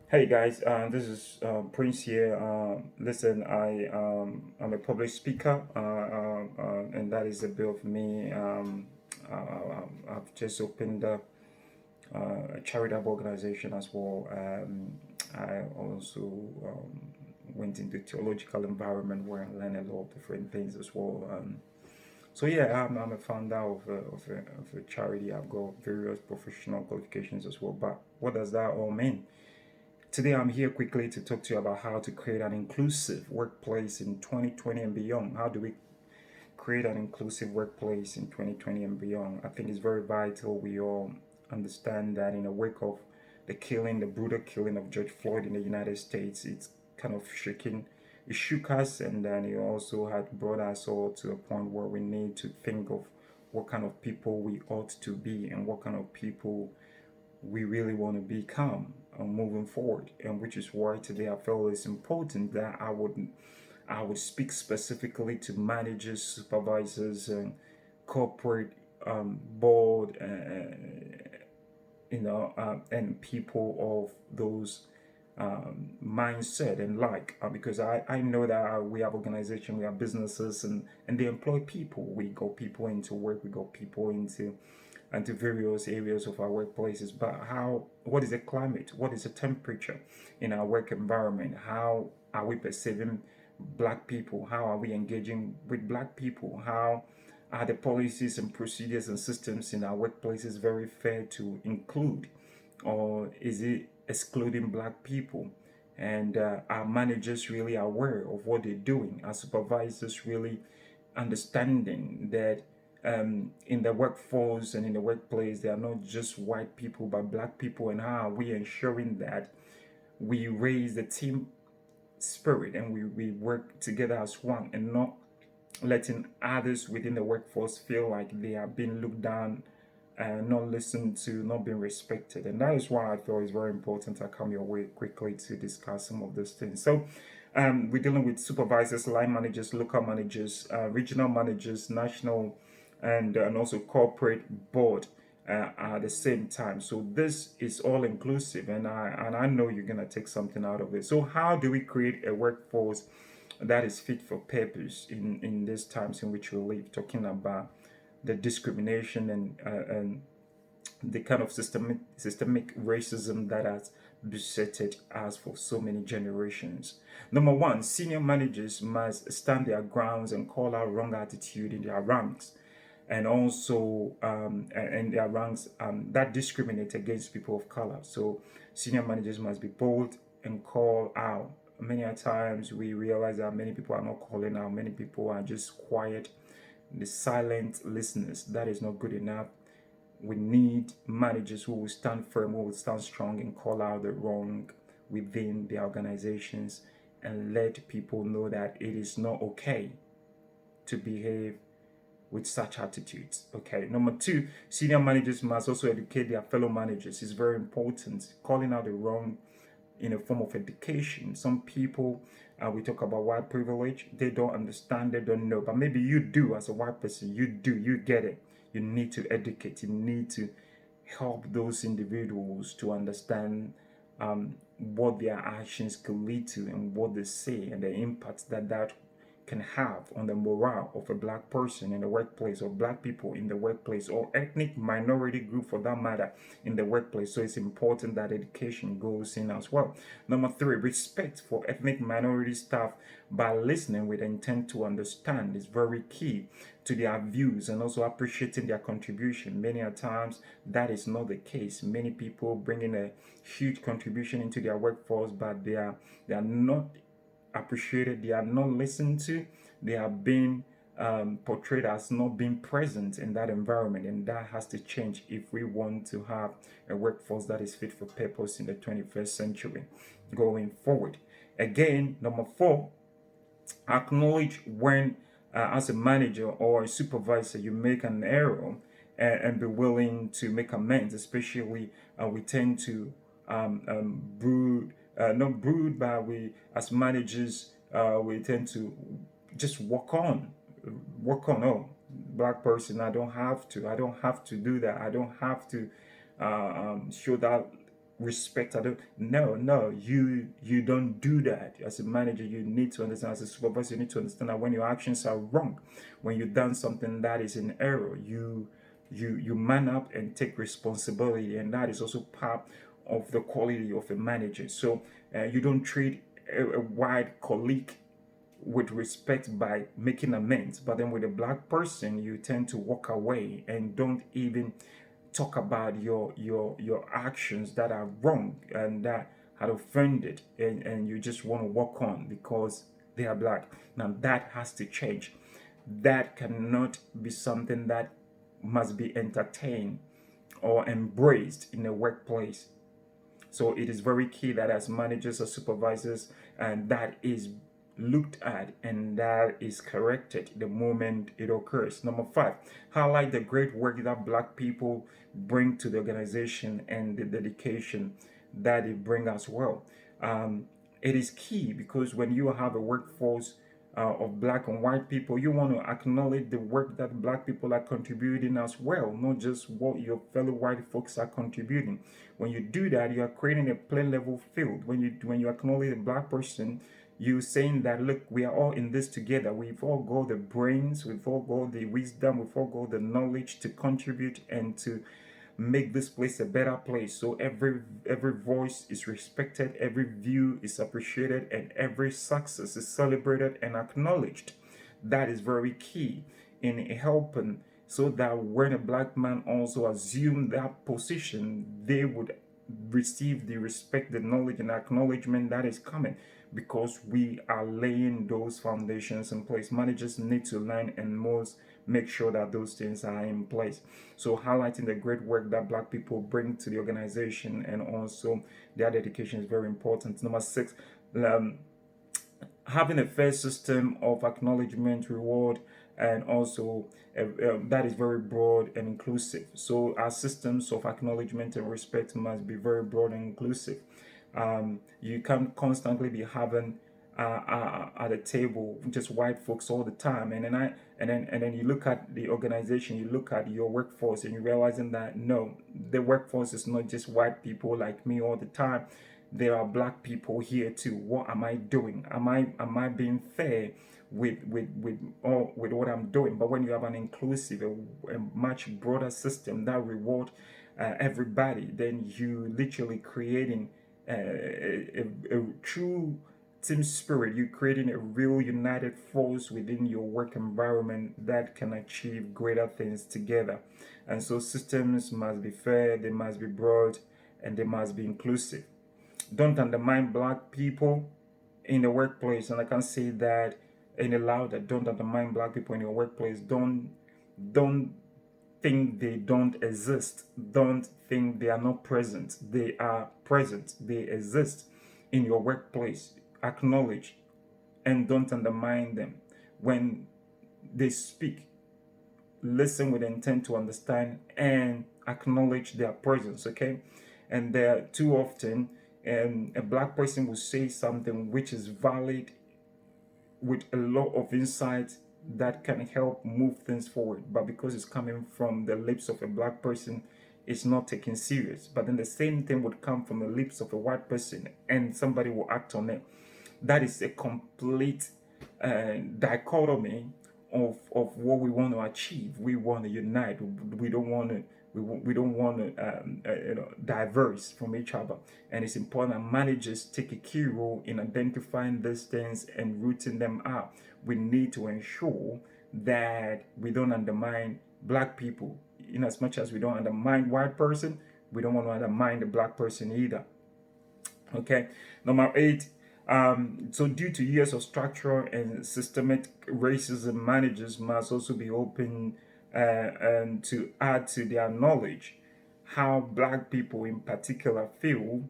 Hey guys, this is Prince here. Listen, I'm a public speaker, and that is a bit of me. I've just opened up a charitable organization as well. I also went into theological environment where I learned a lot of different things as well. So yeah, I'm a founder of a charity. I've got various professional qualifications as well. But what does that all mean? Today, I'm here quickly to talk to you about how to create an inclusive workplace in 2020 and beyond. How do we create an inclusive workplace in 2020 and beyond? I think it's very vital we all understand that in the wake of the brutal killing of George Floyd in the United States, it's kind of it shook us, and then it also had brought us all to a point where we need to think of what kind of people we ought to be and what kind of people we really want to become moving forward, and which is why today I felt it's important that I would speak specifically to managers, supervisors, and corporate board, and people of those mindset and because I know that we have organizations, we have businesses, and they employ people. We got people into work, we got people into various areas of our workplaces. But what is the climate? What is the temperature in our work environment? How are we perceiving black people? How are we engaging with black people? How are the policies and procedures and systems in our workplaces very fair to include? Or is it excluding black people? And are managers really aware of what they're doing? Are supervisors really understanding that in the workforce and in the workplace, they are not just white people but black people? And how are we ensuring that we raise the team spirit and we work together as one, and not letting others within the workforce feel like they are being looked down and not listened to, not being respected? And that is why I feel it's very important I come your way quickly to discuss some of those things. So we're dealing with supervisors, line managers, local managers, regional managers, national, and also corporate board at the same time. So this is all inclusive, and I know you're gonna take something out of it. So how do we create a workforce that is fit for purpose in these times in which we live? Talking about the discrimination and the kind of systemic racism that has besetted us for so many generations. Number one, senior managers must stand their grounds and call out wrong attitude in their ranks, and also in their ranks that discriminate against people of color. So senior managers must be bold and call out. Many a times we realize that many people are not calling out. Many people are just quiet, the silent listeners. That is not good enough. We need managers who will stand firm, who will stand strong and call out the wrong within the organizations, and let people know that it is not okay to behave with such attitudes. Okay. Number two, senior managers must also educate their fellow managers. It's very important. Calling out the wrong in a form of education. Some people, we talk about white privilege, they don't understand, they don't know. But maybe you do, as a white person, you get it. You need to educate, you need to help those individuals to understand what their actions could lead to, and what they say, and the impact that can have on the morale of a black person in the workplace, or black people in the workplace, or ethnic minority group for that matter in the workplace. So it's important that education goes in as well. Number three, respect for ethnic minority staff by listening with intent to understand is very key to their views, and also appreciating their contribution. Many a times that is not the case. Many people bring in a huge contribution into their workforce, but they are not appreciated, they are not listened to, they are being portrayed as not being present in that environment. And that has to change if we want to have a workforce that is fit for purpose in the 21st century going forward. Again, number four, acknowledge when, as a manager or a supervisor, you make an error, and be willing to make amends. Especially, we tend to brood, not brood, but we, as managers, we tend to just walk on. Oh, black person, I don't have to do that. I don't have to show that respect. I don't. No. You don't do that. As a manager, you need to understand. As a supervisor, you need to understand that when your actions are wrong, when you've done something that is in error, you man up and take responsibility, and that is also part of the quality of a manager. So you don't treat a white colleague with respect by making amends, but then with a black person you tend to walk away and don't even talk about your actions that are wrong and that had offended, and you just want to walk on because they are black. Now that has to change. That cannot be something that must be entertained or embraced in a workplace. So it is very key that as managers or supervisors, and that is looked at and that is corrected the moment it occurs. Number five, highlight the great work that black people bring to the organization and the dedication that they bring as well. It is key because when you have a workforce of black and white people, you want to acknowledge the work that black people are contributing as well, not just what your fellow white folks are contributing. When you do that, you are creating a plain level field. When you acknowledge a black person, you saying that, look, we are all in this together. We've all got the brains, we've all got the wisdom, we've all got the knowledge to contribute and to make this place a better place. So every voice is respected, every view is appreciated, and every success is celebrated and acknowledged. That is very key in helping, so that when a black man also assume that position, they would receive the respect, the knowledge, and acknowledgement that is coming, because we are laying those foundations in place. Managers need to learn and most make sure that those things are in place. So highlighting the great work that black people bring to the organization and also their dedication is very important. Number six, having a fair system of acknowledgement, reward, and also that is very broad and inclusive. So our systems of acknowledgement and respect must be very broad and inclusive. You can't constantly be having at a table just white folks all the time, and then you look at the organization, you look at your workforce, and you're realizing that no, the workforce is not just white people like me all the time. There are black people here too. What am I doing? Am I being fair with what I'm doing? But when you have an inclusive, a much broader system that reward everybody, then you literally creating a true team spirit. You're creating a real united force within your work environment that can achieve greater things together. And so systems must be fair, they must be broad, and they must be inclusive. Don't undermine black people in the workplace. And I can say that in a louder, don't undermine black people in your workplace. Don't think they don't exist. Don't think they are not present. They are present. They exist in your workplace. Acknowledge and don't undermine them. When they speak, listen with intent to understand and acknowledge their presence, okay? And there too often, a black person will say something which is valid with a lot of insight that can help move things forward, but because it's coming from the lips of a black person, it's not taken serious. But then the same thing would come from the lips of a white person and somebody will act on it. That is a complete dichotomy of what we want to achieve. We want to unite. We don't want to we don't want to diverse from each other. And it's important that managers take a key role in identifying these things and rooting them out. We need to ensure that we don't undermine black people. In as much as we don't undermine white person, we don't want to undermine the black person either. Okay, number 8. So due to years of structural and systemic racism, managers must also be open and to add to their knowledge how black people in particular feel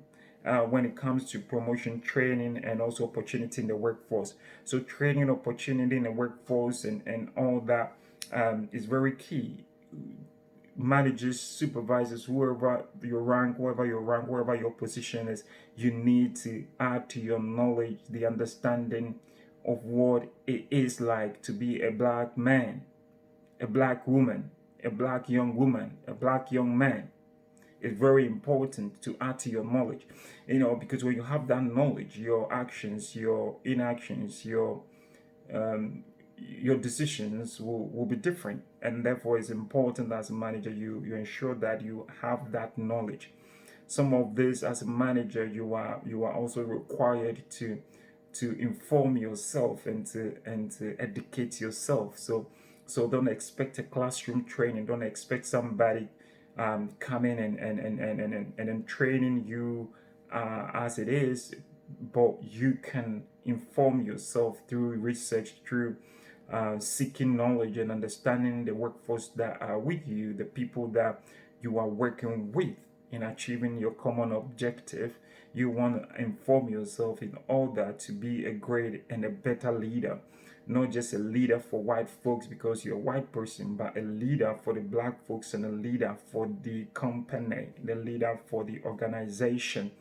when it comes to promotion, training, and also opportunity in the workforce. So training, opportunity in the workforce, and all that is very key. Managers, supervisors, whoever your rank, wherever your position is, you need to add to your knowledge the understanding of what it is like to be a black man, a black woman, a black young woman, a black young man. is very important to add to your knowledge. Because when you have that knowledge, your actions, your inactions, your decisions will be different, and therefore it's important as a manager you ensure that you have that knowledge. Some of this, as a manager, you are also required to inform yourself and to educate yourself. So don't expect a classroom training. Don't expect somebody coming and then training you as it is, but you can inform yourself through research, through seeking knowledge and understanding the workforce that are with you, the people that you are working with in achieving your common objective. You want to inform yourself in order to be a great and a better leader. Not just a leader for white folks because you're a white person, but a leader for the black folks and a leader for the company, the leader for the organization.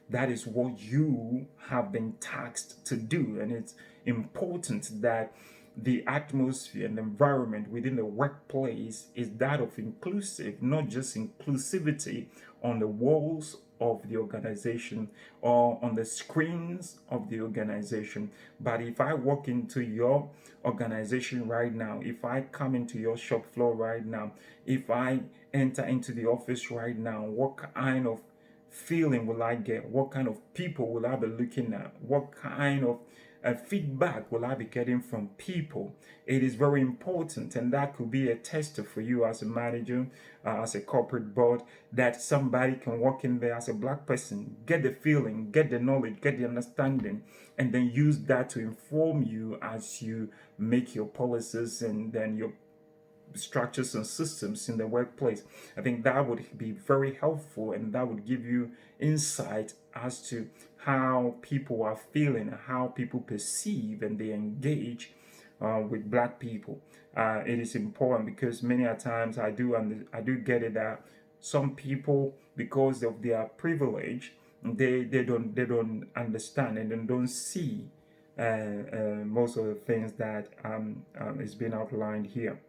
That is what you have been tasked to do. And it's important that the atmosphere and environment within the workplace is that of inclusive, not just inclusivity on the walls of the organization or on the screens of the organization. But if I walk into your organization right now, if I come into your shop floor right now, if I enter into the office right now, what kind of feeling will I get? What kind of people will I be looking at? What kind of feedback will I be getting from people? It is very important, and that could be a tester for you as a manager, as a corporate board, that somebody can walk in there as a black person, get the feeling, get the knowledge, get the understanding, and then use that to inform you as you make your policies and then your structures and systems in the workplace. I think that would be very helpful, and that would give you insight as to how people are feeling, how people perceive and they engage with black people. It is important because many a times I do get it that some people, because of their privilege, they don't understand and then don't see most of the things that is being outlined here.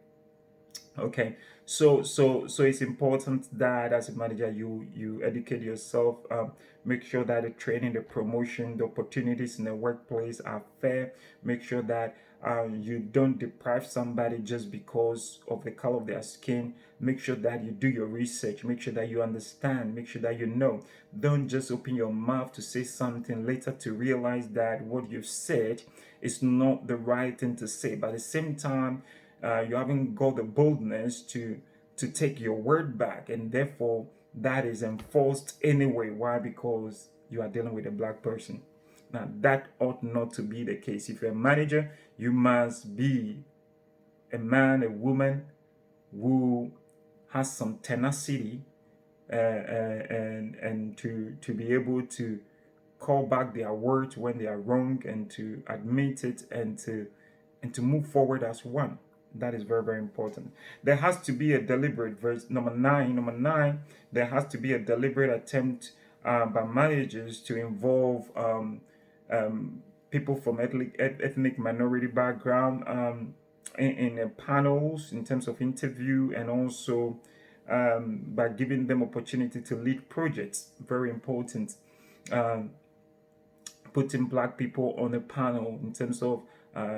Okay, so it's important that as a manager you educate yourself, make sure that the training, the promotion, the opportunities in the workplace are fair. Make sure that you don't deprive somebody just because of the color of their skin. Make sure that you do your research. Make sure that you understand. Make sure that you know. Don't just open your mouth to say something later to realize that what you've said is not the right thing to say. But at the same time, you haven't got the boldness to take your word back, and therefore that is enforced anyway. Why? Because you are dealing with a black person. Now that ought not to be the case. If you're a manager, you must be a man, a woman who has some tenacity, and to be able to call back their words when they are wrong, and to admit it, and to move forward as one. That is very, very important. There has to be a deliberate, verse number 9, there has to be a deliberate attempt by managers to involve people from ethnic minority background in panels in terms of interview, and also by giving them opportunity to lead projects. Very important. Putting black people on a panel in terms of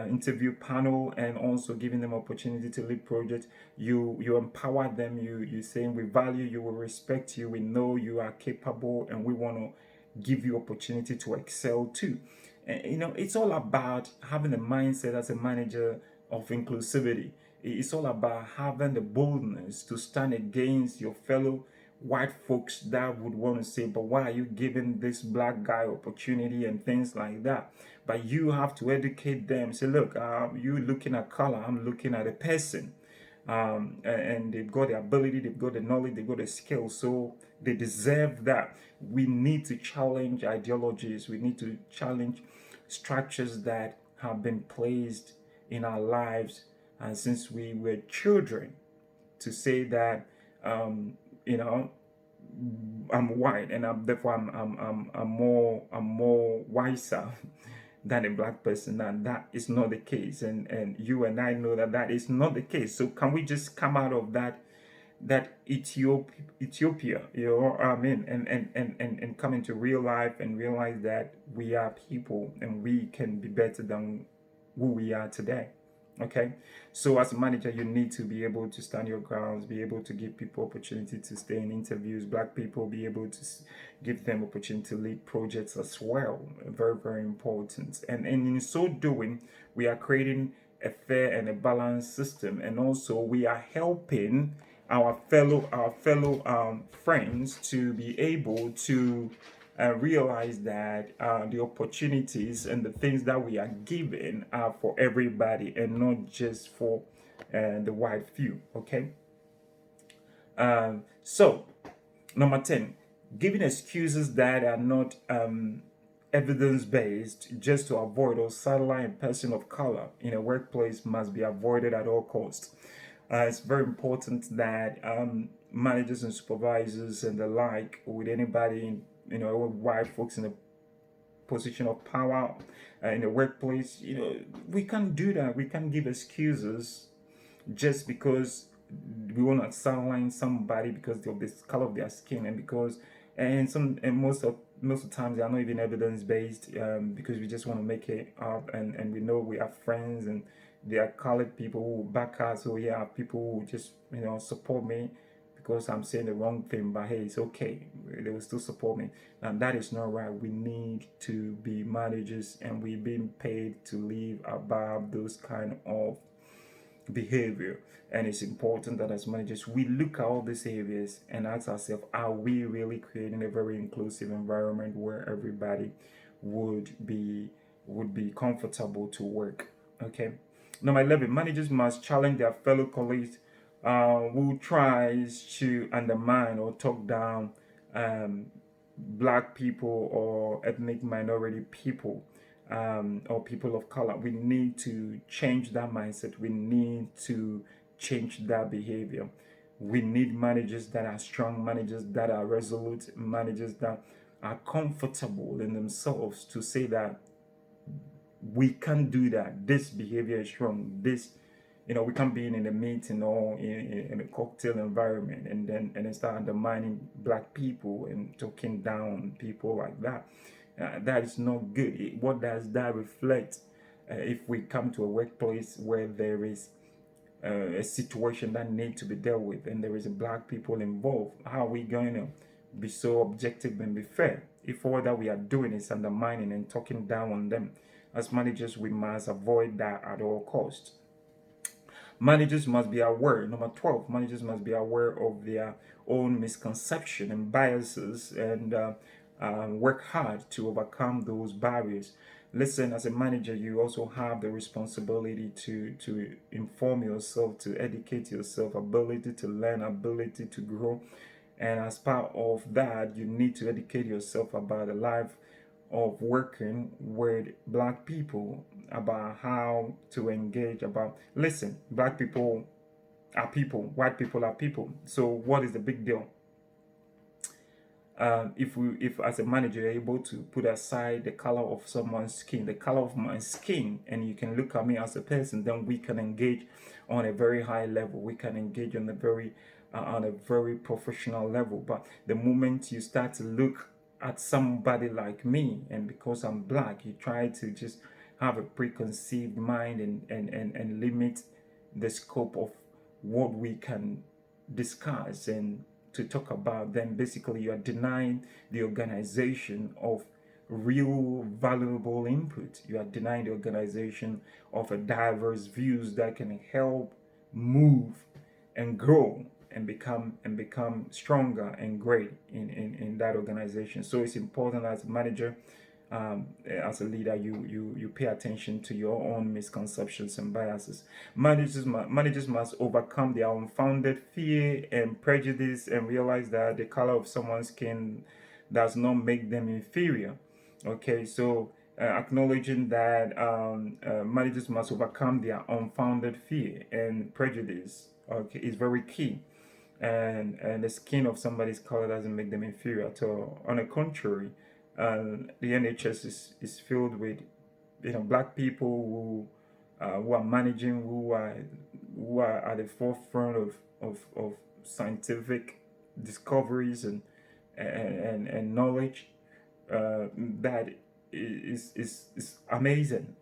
interview panel, and also giving them opportunity to lead projects. You empower them. You saying we value you, we respect you, we know you are capable, and we want to give you opportunity to excel too. And, it's all about having a mindset as a manager of inclusivity. It's all about having the boldness to stand against your fellow white folks that would want to say, but why are you giving this black guy opportunity and things like that? But you have to educate them. Say, look, you looking at color, I'm looking at a person. And they've got the ability, they've got the knowledge, they've got the skills, so they deserve that. We need to challenge ideologies. We need to challenge structures that have been placed in our lives since we were children, to say that I'm white, and therefore I'm more wiser than a black person, and that is not the case. And you and I know that that is not the case. So can we just come out of that that Ethiopia, I mean, and come into real life and realize that we are people and we can be better than who we are today. Okay, so as a manager, you need to be able to stand your grounds, be able to give people opportunity to stay in interviews. Black people, be able to give them opportunity to lead projects as well. Very, very important. And in so doing, we are creating a fair and a balanced system, and also we are helping our fellow friends to be able to realize that the opportunities and the things that we are given are for everybody and not just for the white few. Okay. So, number 10, giving excuses that are not evidence based just to avoid or sideline a person of color in a workplace must be avoided at all costs. It's very important that managers and supervisors and the like, with anybody, white folks in a position of power in the workplace, we can't do that. We can't give excuses just because we want to sideline somebody because of the color of their skin, and because and most of the times they are not even evidence based, because we just want to make it up, and we know we have friends and there are colored people who back us, so yeah, people who just support me because I'm saying the wrong thing, but hey, it's okay, they will still support me, and that is not right. We need to be managers, and we're being paid to live above those kind of behavior. And it's important that as managers we look at all these areas and ask ourselves, are we really creating a very inclusive environment where everybody would be comfortable to work? Okay. Number 11, managers must challenge their fellow colleagues who tries to undermine or talk down um, black people or ethnic minority people, or people of color. We need to change that mindset. We need to change that behavior. We need managers that are strong, managers that are resolute, managers that are comfortable in themselves to say that we can't do that. This behavior is wrong. We can't be in a meeting or in a cocktail environment and then start undermining black people and talking down people like that. That is not good. What does that reflect? If we come to a workplace where there is a situation that needs to be dealt with and there is a black people involved, how are we going to be so objective and be fair if all that we are doing is undermining and talking down on them? As managers, we must avoid that at all costs. Managers must be aware. Number 12, managers must be aware of their own misconception and biases, and work hard to overcome those barriers. Listen, as a manager, you also have the responsibility to inform yourself, to educate yourself, ability to learn, ability to grow. And as part of that, you need to educate yourself about the life of working with black people, about how to engage, about, listen, black people are people, white people are people. So what is the big deal? If as a manager you're able to put aside the color of someone's skin, the color of my skin, and you can look at me as a person, then we can engage on a very high level. We can engage on a very professional level. But the moment you start to look at somebody like me, and because I'm black, you try to just have a preconceived mind and limit the scope of what we can discuss and to talk about, then basically you are denying the organization of real valuable input. You are denying the organization of a diverse views that can help move and grow and become stronger and great in that organization. So it's important as a manager, as a leader, you pay attention to your own misconceptions and biases. Managers must overcome their unfounded fear and prejudice and realize that the color of someone's skin does not make them inferior. Okay, so acknowledging that managers must overcome their unfounded fear and prejudice, okay, is very key. And the skin of somebody's color doesn't make them inferior at all. On the contrary, the NHS is filled with black people who are managing, who are at the forefront of scientific discoveries and knowledge that is amazing.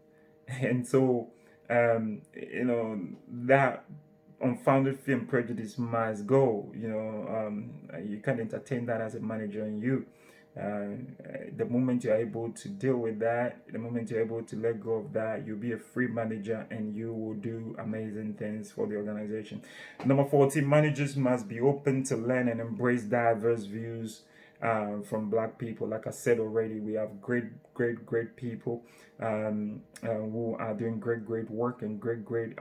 And so that unfounded fear and prejudice must go. You can't entertain that as a manager in you. The moment you're able to deal with that, the moment you're able to let go of that, you'll be a free manager and you will do amazing things for the organization. Number 14, managers must be open to learn and embrace diverse views from Black people. Like I said already, we have great people who are doing great work and great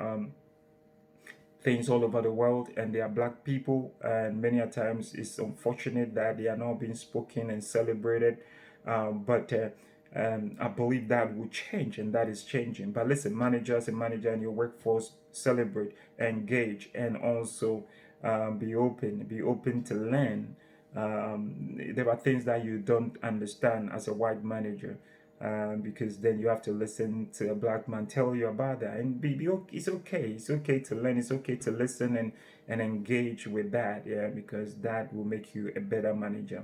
things all over the world, and they are Black people, and many a times it's unfortunate that they are not being spoken and celebrated, but I believe that will change, and that is changing. But listen, managers and manager in your workforce, celebrate, engage, and also be open to learn. There are things that you don't understand as a white manager, because then you have to listen to a Black man tell you about that, and it's okay to learn, it's okay to listen and engage with that, yeah, because that will make you a better manager,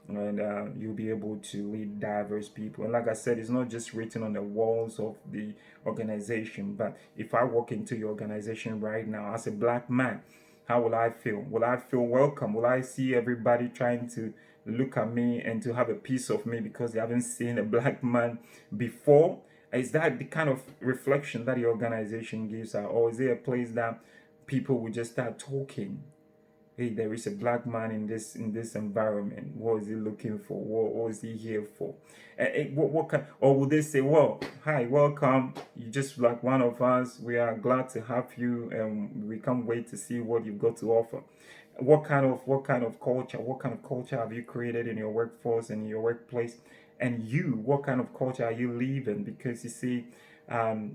and you'll be able to lead diverse people. And like I said, it's not just written on the walls of the organization, but if I walk into your organization right now as a Black man, how will I feel? Will I feel welcome? Will I see everybody trying to look at me and to have a piece of me because they haven't seen a Black man before? Is that the kind of reflection that the organization gives out? Or is it a place that people will just start talking? Hey, there is a Black man in this environment. What is he looking for? What is he here for? What kind, or would they say, well, hi, welcome, you just like one of us, we are glad to have you, and we can't wait to see what you've got to offer? What kind of culture have you created in your workforce and in your workplace? And what kind of culture are you living? Because you see,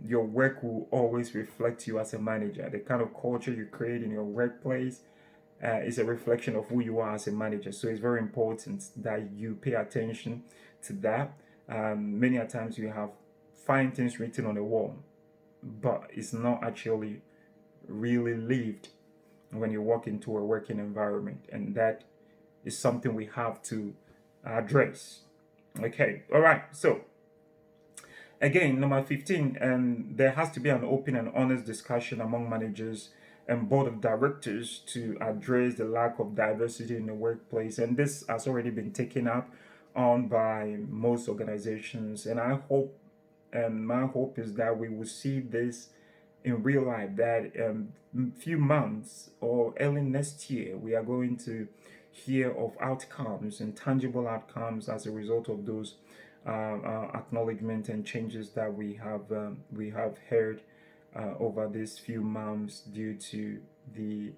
your work will always reflect you as a manager. The kind of culture you create in your workplace is a reflection of who you are as a manager. So it's very important that you pay attention to that. Many a times you have fine things written on the wall, but it's not actually really lived when you walk into a working environment, and that is something we have to address. Okay, all right. So again, number 15, there has to be an open and honest discussion among managers and board of directors to address the lack of diversity in the workplace. And this has already been taken up on by most organizations. And I hope, and my hope is that we will see this in real life, that few months or early next year, we are going to hear of outcomes and tangible outcomes as a result of those acknowledgement and changes that we have heard over these few months due to the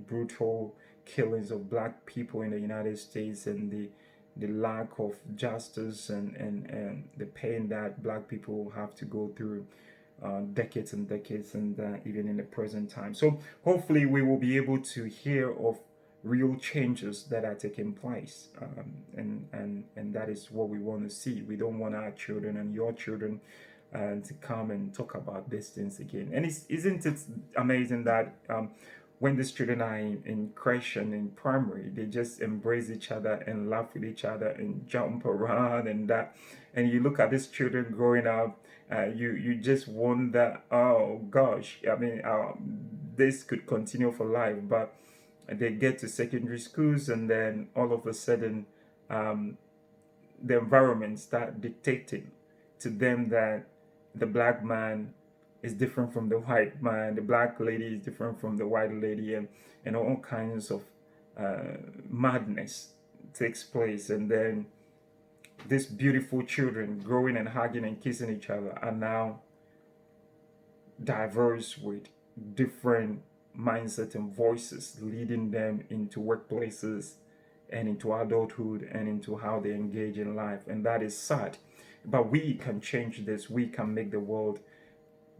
brutal killings of Black people in the United States, and the lack of justice and the pain that Black people have to go through decades and decades, and even in the present time. So hopefully we will be able to hear of real changes that are taking place, and that is what we want to see. We don't want our children and your children to come and talk about these things again. And isn't it amazing that when these children are in creche and in primary, they just embrace each other and laugh with each other and jump around and that. And you look at these children growing up, you just wonder, oh gosh, I mean, this could continue for life. But they get to secondary schools, and then all of a sudden, the environment start dictating to them that the Black man is different from the white man, the Black lady is different from the white lady, and all kinds of madness takes place. And then these beautiful children growing and hugging and kissing each other are now diverse with different mindset and voices, leading them into workplaces and into adulthood and into how they engage in life. And that is sad. But we can change this. We can make the world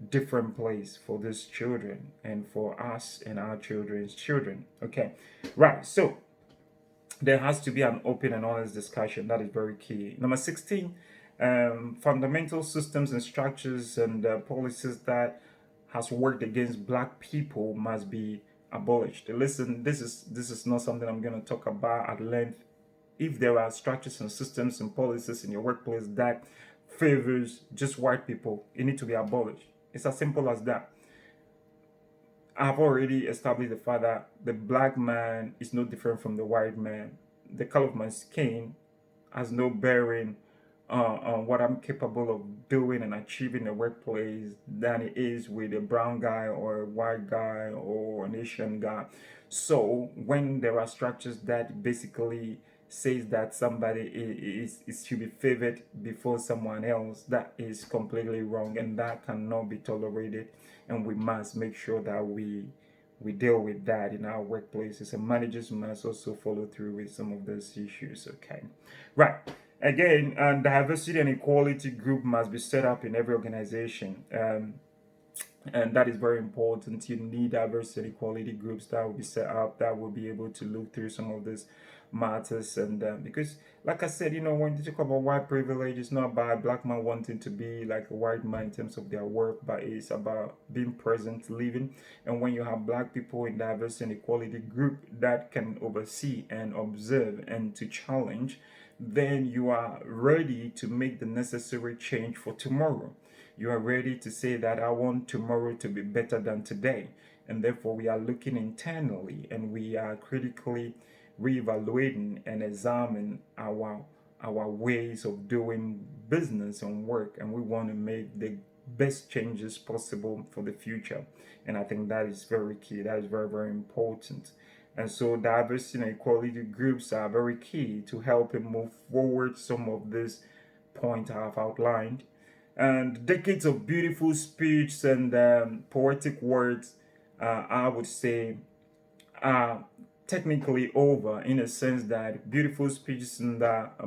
different place for these children and for us and our children's children. Okay, right. So there has to be an open and honest discussion. That is very key. Number 16, fundamental systems and structures and policies that has worked against Black people must be abolished. Listen, this is not something I'm going to talk about at length. If there are structures and systems and policies in your workplace that favors just white people, it need to be abolished. It's as simple as that. I've already established the fact that the black man is no different from the white man. The color of my skin has no bearing on what I'm capable of doing and achieving in the workplace than it is with a brown guy or a white guy or an Asian guy. So when there are structures that basically says that somebody is should be favored before someone else, that is completely wrong and that cannot be tolerated, and we must make sure that we deal with that in our workplaces, and managers must also follow through with some of those issues. Okay, right. Again, diversity and equality group must be set up in every organization. And that is very important. You need diversity and equality groups that will be set up that will be able to look through some of these matters. And because, like I said, when you talk about white privilege, it's not about black man wanting to be like a white man in terms of their work, but it's about being present, living. And when you have black people in diversity and equality group that can oversee and observe and to challenge, then you are ready to make the necessary change for tomorrow. You are ready to say that I want tomorrow to be better than today. And therefore, we are looking internally and we are critically reevaluating and examining our ways of doing business and work. And we want to make the best changes possible for the future. And I think that is very key. That is very, very important. And so diversity and equality groups are very key to helping move forward some of these points I have outlined. And decades of beautiful speeches and poetic words, I would say, are technically over, in a sense that beautiful speeches and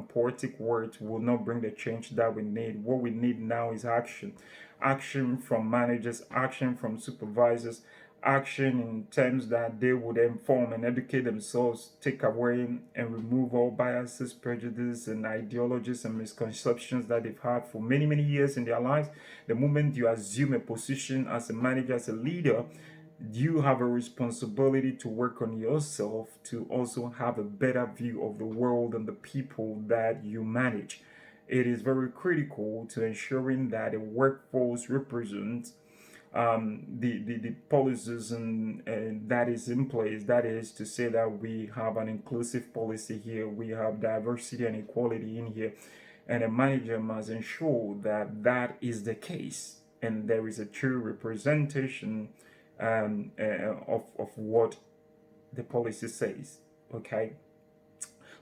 poetic words will not bring the change that we need. What we need now is action. Action from managers, action from supervisors, action in terms that they would inform and educate themselves, take away and remove all biases, prejudice, and ideologies and misconceptions that they've had for many, many years in their lives. The moment you assume a position as a manager, as a leader, you have a responsibility to work on yourself to also have a better view of the world and the people that you manage. It is very critical to ensuring that the workforce represents the policies and that is in place. That is to say that we have an inclusive policy here, we have diversity and equality in here, and a manager must ensure that that is the case and there is a true representation of what the policy says. Okay.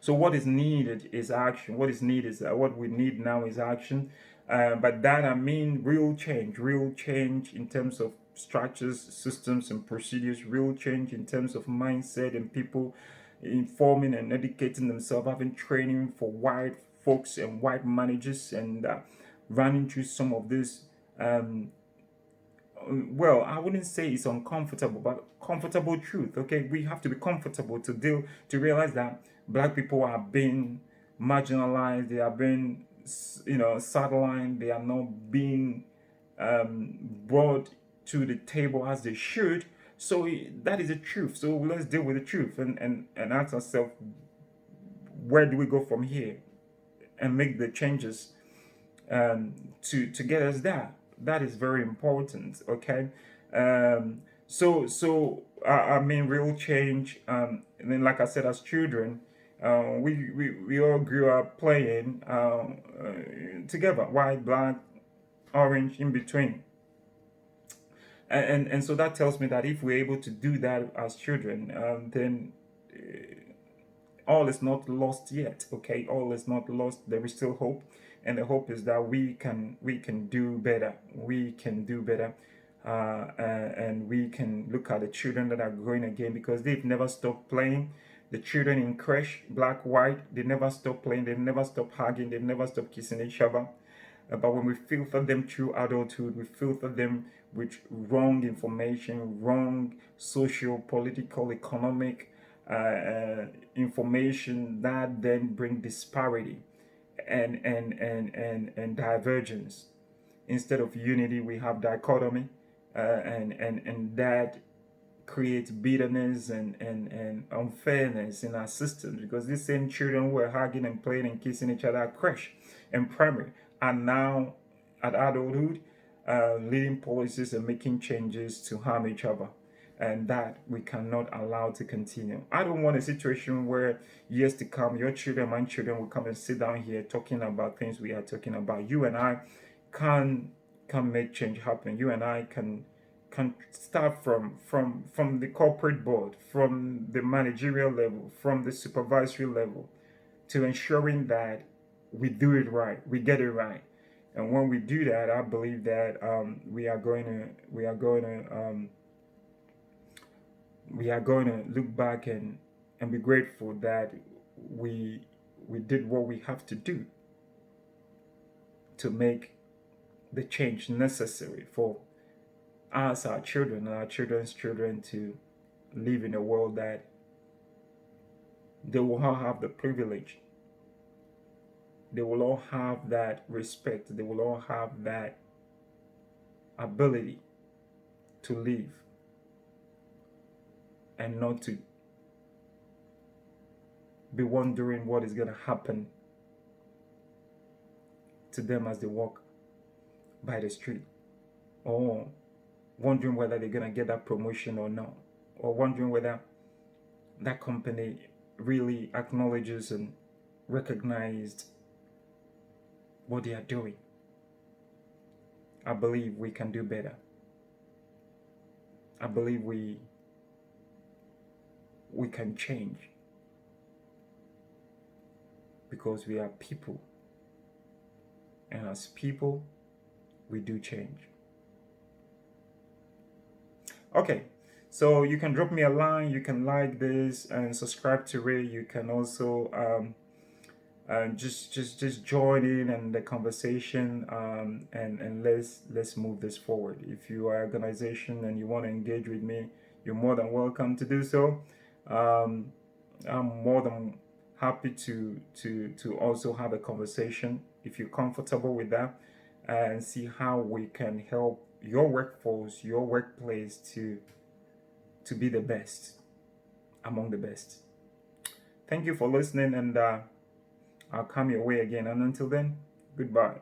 So what is needed is action. What is needed is what we need now is action. But that I mean real change in terms of structures, systems, and procedures, real change in terms of mindset and people informing and educating themselves, having training for white folks and white managers, and running through some of this. Well, I wouldn't say it's uncomfortable, but comfortable truth. Okay, we have to be comfortable to realize that black people are being marginalized, they are being sidelined, they are not being brought to the table as they should. So that is the truth. So let's deal with the truth and ask ourselves, where do we go from here, and make the changes to get us there. That is very important. Okay. I mean real change. And then, like I said, as children, we all grew up playing together, white, black, orange, in between. And so that tells me that if we're able to do that as children, then all is not lost yet. Okay, all is not lost. There is still hope, and the hope is that we can do better. We can do better, and we can look at the children that are growing again, because they've never stopped playing. The children in creche, black, white, they never stop playing. They never stop hugging. They never stop kissing each other. But when we filter them through adulthood, we filter them with wrong information, wrong social, political, economic information that then bring disparity and divergence. Instead of unity, we have dichotomy, and that creates bitterness and unfairness in our systems, because these same children who were hugging and playing and kissing each other at creche and primary are now at adulthood leading policies and making changes to harm each other. And that we cannot allow to continue. I don't want a situation where years to come, your children, my children will come and sit down here talking about things we are talking about. You and I can make change happen. You and I can start from the corporate board, from the managerial level, from the supervisory level, to ensuring that we do it right, we get it right. And when we do that, I believe that we are going to look back and be grateful that we did what we have to do to make the change necessary for us, our children, and our children's children to live in a world that they will all have the privilege. They will all have that respect. They will all have that ability to live and not to be wondering what is going to happen to them as they walk by the street, or wondering whether they're going to get that promotion or not, or wondering whether that company really acknowledges and recognized what they are doing. I believe we can do better. I believe we can change, because we are people, and as people we do change. Okay, so you can drop me a line, you can like this and subscribe to it. You can also just join in and the conversation, and let's move this forward. If you are an organization and you want to engage with me, you're more than welcome to do so. I'm more than happy to also have a conversation if you're comfortable with that, and see how we can help your workforce, your workplace to be the best among the best. Thank you for listening, and I'll come your way again. And until then, goodbye.